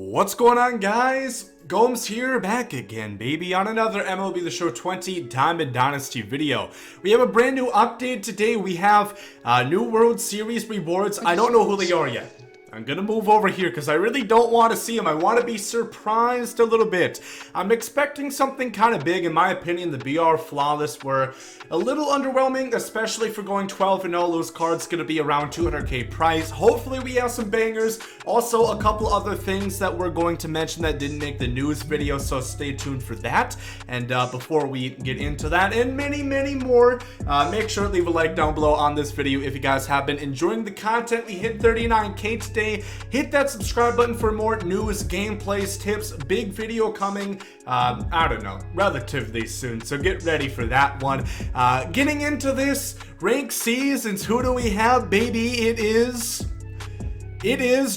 What's going on, guys? Gomes here, back again, baby, on another MLB The Show 20 Diamond Dynasty video. We have a brand new update today. We have new World Series rewards. I don't know who they are yet. I'm gonna move over here because I really don't want to see them. I want to be surprised a little bit. I'm expecting something kind of big. In my opinion, the BR Flawless were a little underwhelming, especially for going 12-0. Those cards gonna be around 200k price. Hopefully we have some bangers. Also, a couple other things that we're going to mention that didn't make the news video, so stay tuned for that. And before we get into that and many more, make sure to leave a like down below on this video if you guys have been enjoying the content. We hit 39k today. Hit that subscribe button for more news, gameplays, tips, big video coming, I don't know, relatively soon, so get ready for that one. Getting into this, rank seasons, who do we have, baby? It is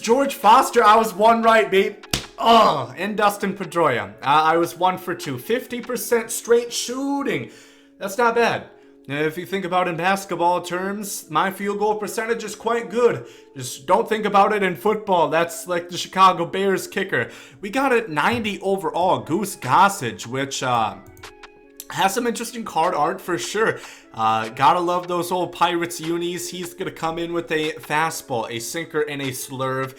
George Foster. I was one right, babe. And Dustin Pedroia. I was 1 for 2, 50% straight shooting. That's not bad. If you think about it in basketball terms, my field goal percentage is quite good. Just don't think about it in football. That's like the Chicago Bears kicker. We got it 90 overall, Goose Gossage, which has some interesting card art for sure. Gotta love those old Pirates unis. He's gonna come in with a fastball, a sinker, and a slurve.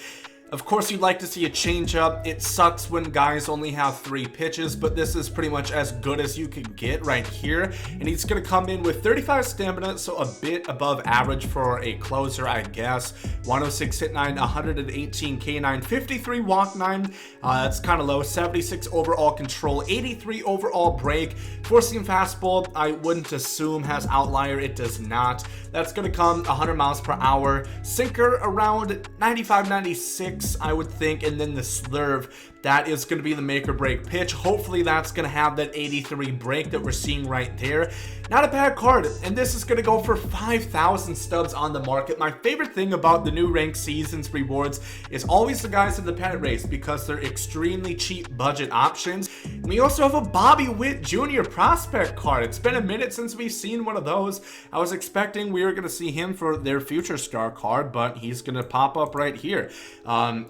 Of course, you'd like to see a changeup. It sucks when guys only have 3 pitches, but this is pretty much as good as you could get right here. And he's going to come in with 35 stamina, so a bit above average for a closer, I guess. 106 hit 9, 118 K9, 53 walk 9. That's kind of low. 76 overall control, 83 overall break. Four-seam fastball, I wouldn't assume has outlier. It does not. That's going to come 100 miles per hour. Sinker around 95, 96. I would think, and then the slurve, that is going to be the make or break pitch. Hopefully that's going to have that 83 break that we're seeing right there. Not a bad card, and this is going to go for 5,000 stubs on the market. My favorite thing about the new ranked seasons rewards is always the guys in the pennant race, because they're extremely cheap budget options. And we also have a Witt Jr. prospect card. It's been a minute since we've seen one of those. I was expecting we were going to see him for their future star card, but he's going to pop up right here.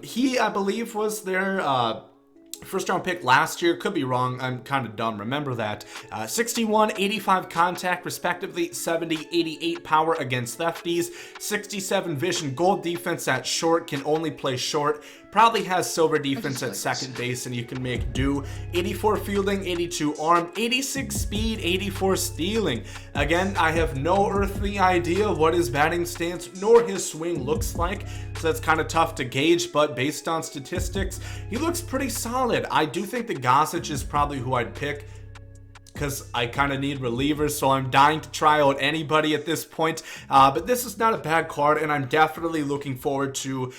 He, I believe, was their first round pick last year. Could be wrong. I'm kind of dumb. Remember that. 61, 85 contact respectively, 70, 88 power against lefties, 67 vision, gold defense at short, can only play short. Probably has silver defense at second base, and you can make do. 84 fielding, 82 arm, 86 speed, 84 stealing. Again, I have no earthly idea what his batting stance nor his swing looks like, so that's kind of tough to gauge, but based on statistics, he looks pretty solid. I do think that Gossage is probably who I'd pick, because I kind of need relievers, so I'm dying to try out anybody at this point. But this is not a bad card, and I'm definitely looking forward to,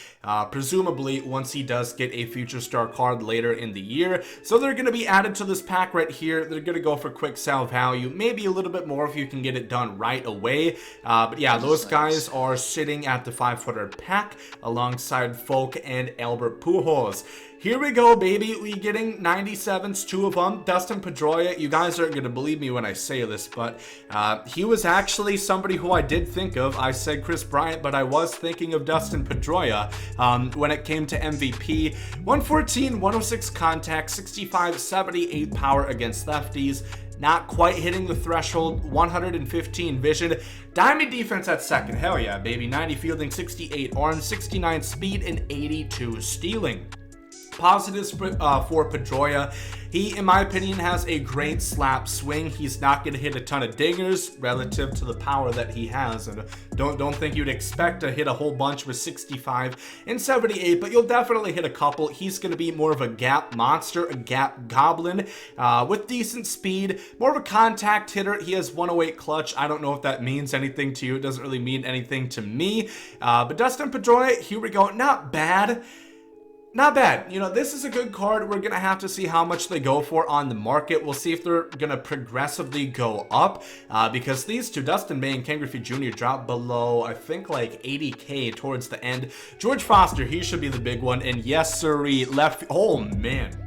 presumably, once he does get a future star card later in the year. So they're going to be added to this pack right here. They're going to go for quick sell value, maybe a little bit more if you can get it done right away. But yeah, those guys are sitting at the 500 pack alongside Folk and Albert Pujols. Here we go, baby. We getting 97s, 2 of them. Dustin Pedroia, you guys aren't going to believe me when I say this, but he was actually somebody who I did think of. I said Chris Bryant, but I was thinking of Dustin Pedroia when it came to MVP. 114, 106 contact, 65, 78 power against lefties. Not quite hitting the threshold, 115 vision. Diamond defense at second. Hell yeah, baby. 90 fielding, 68 arm, 69 speed, and 82 stealing. Positives for Pedroia. He, in my opinion, has a great slap swing. He's not going to hit a ton of dingers relative to the power that he has. And don't think you'd expect to hit a whole bunch with 65 and 78, but you'll definitely hit a couple. He's going to be more of a gap monster, a gap goblin with decent speed, more of a contact hitter. He has 108 clutch. I don't know if that means anything to you. It doesn't really mean anything to me. But Dustin Pedroia, here we go. Not bad. Not bad. You know, this is a good card. We're going to have to see how much they go for on the market. We'll see if they're going to progressively go up because these two, Dustin May and Ken Griffey Jr., dropped below, I think, like 80K towards the end. George Foster, he should be the big one. And yes, sirree, left. Oh, man.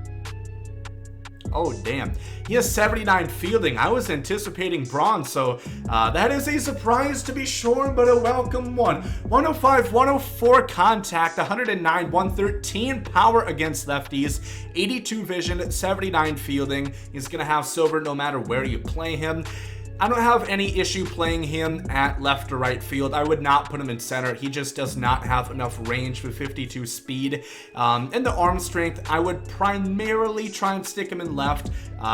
Oh, damn. He has 79 fielding. I was anticipating bronze, so that is a surprise to be sure, but a welcome one. 105, 104 contact, 109, 113 power against lefties, 82 vision, 79 fielding. He's going to have silver no matter where you play him. I don't have any issue playing him at left or right field. I would not put him in center. He just does not have enough range with 52 speed. And the arm strength, I would primarily try and stick him in left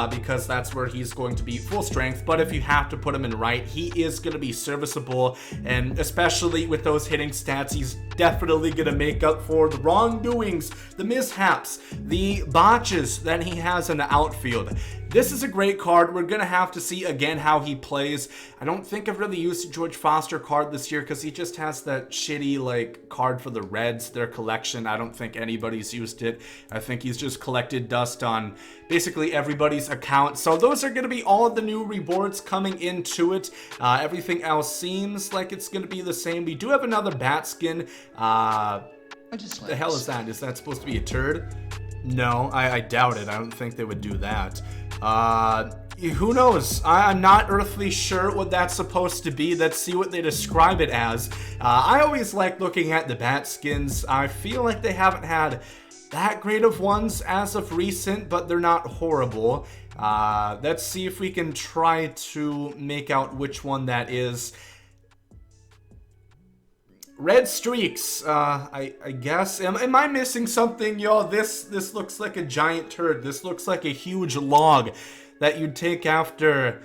because that's where he's going to be full strength. But if you have to put him in right, he is going to be serviceable. And especially with those hitting stats, he's definitely going to make up for the wrongdoings, the mishaps, the botches that he has in the outfield. This is a great card. We're going to have to see again how he plays. I don't think I've really used a George Foster card this year because he just has that shitty like card for the Reds, their collection. I don't think anybody's used it. I think he's just collected dust on basically everybody's account. So those are going to be all of the new rewards coming into it. Everything else seems like it's going to be the same. We do have another bat skin. What the hell is that? Is that supposed to be a turd? No, I doubt it. I don't think they would do that. Who knows? I'm not earthly sure what that's supposed to be. Let's see what they describe it as. I always like looking at the bat skins. I feel like they haven't had that great of ones as of recent, but they're not horrible. Let's see if we can try to make out which one that is. Red streaks, I guess. Am I missing something, y'all? This looks like a giant turd. This looks like a huge log that you'd take after...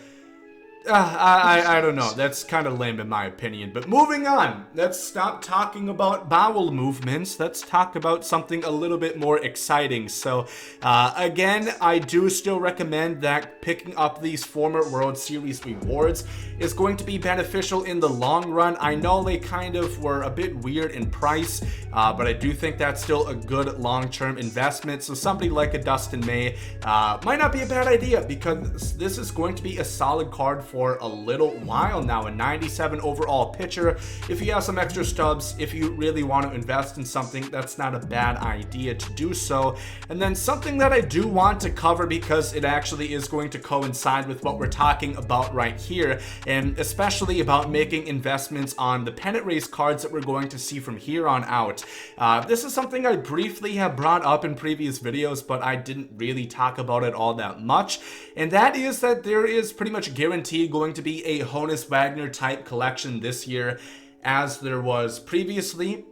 I don't know. That's kind of lame in my opinion. But moving on. Let's stop talking about bowel movements. Let's talk about something a little bit more exciting. So, again, I do still recommend that picking up these former World Series rewards is going to be beneficial in the long run. I know they kind of were a bit weird in price, but I do think that's still a good long-term investment. So somebody like a Dustin May might not be a bad idea because this is going to be a solid card for a little while now. A 97 overall pitcher. If you have some extra stubs, if you really want to invest in something, that's not a bad idea to do so. And then something that I do want to cover because it actually is going to coincide with what we're talking about right here, and especially about making investments on the pennant race cards that we're going to see from here on out. This is something I briefly have brought up in previous videos, but I didn't really talk about it all that much, and that is that there is pretty much guaranteed going to be a Honus Wagner type collection this year, as there was previously.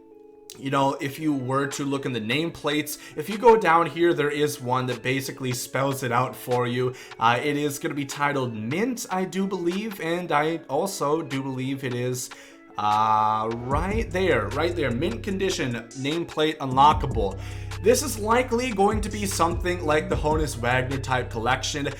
You know, if you were to look in the nameplates, if you go down here, there is one that basically spells it out for you. It is going to be titled Mint, I do believe, and I also do believe it is right there, mint condition, nameplate unlockable. This is likely going to be something like the Honus Wagner type collection.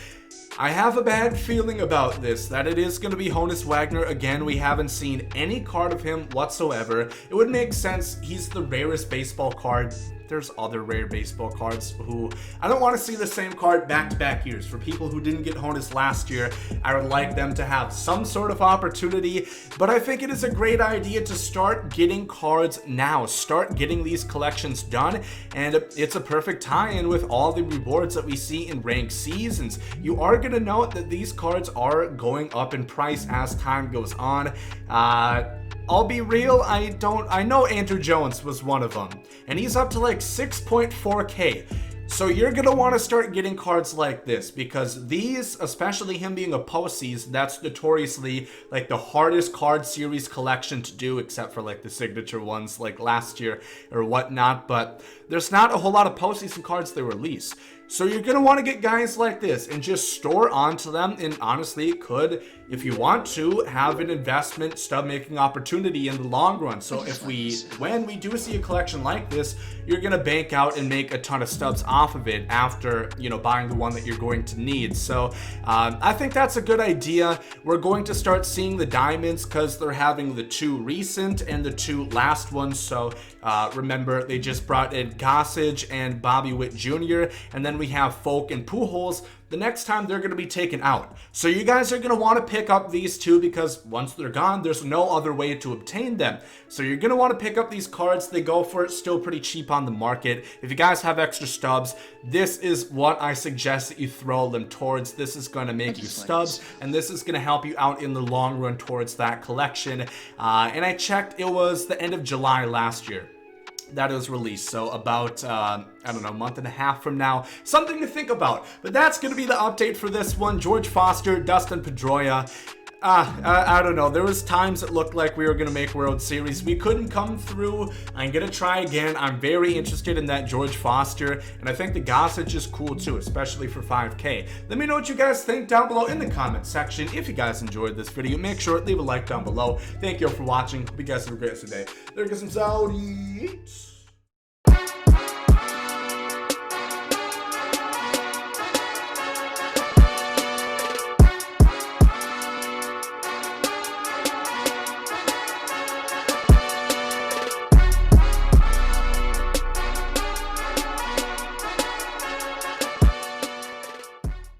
I have a bad feeling about this, that it is going to be Honus Wagner. Again, we haven't seen any card of him whatsoever. It would make sense. He's the rarest baseball card. There's other rare baseball cards who I don't want to see the same card back-to-back years. For people who didn't get Honus last year, I would like them to have some sort of opportunity, but I think it is a great idea to start getting cards now. Start getting these collections done, and it's a perfect tie-in with all the rewards that we see in ranked seasons. You are going to note that these cards are going up in price as time goes on. I'll be real, I know Andrew Jones was one of them, and he's up to like 6.4K. So you're going to want to start getting cards like this, because these, especially him being a postseason, that's notoriously like the hardest card series collection to do, except for like the signature ones like last year or whatnot, but there's not a whole lot of postseason cards they release. So you're going to want to get guys like this and just store onto them, and honestly, it could, if you want to, have an investment stub making opportunity in the long run. So when we do see a collection like this, you're going to bank out and make a ton of stubs off of it after, you know, buying the one that you're going to need. So I think that's a good idea. We're going to start seeing the diamonds because they're having the 2 recent and the 2 last ones. So remember, they just brought in Gossage and Witt Jr. And then then we have Folk and Pujols. The next time they're going to be taken out. So you guys are going to want to pick up these two because once they're gone, there's no other way to obtain them. So you're going to want to pick up these cards. They go for it still pretty cheap on the market. If you guys have extra stubs, this is what I suggest that you throw them towards. This is going to make you stubs, and this is going to help you out in the long run towards that collection. And I checked, it was the end of July last year that it was released, so about I don't know, a month and a half from now. Something to think about. But that's gonna be the update for this one. George Foster, Dustin Pedroia. I don't know. There was times it looked like we were gonna make World Series. We couldn't come through. I'm gonna try again. I'm very interested in that George Foster, and I think the Gossage is cool too, especially for 5K. Let me know what you guys think down below in the comment section. If you guys enjoyed this video, make sure to leave a like down below. Thank you all for watching. Hope you guys have a great day. There goes some Saudis.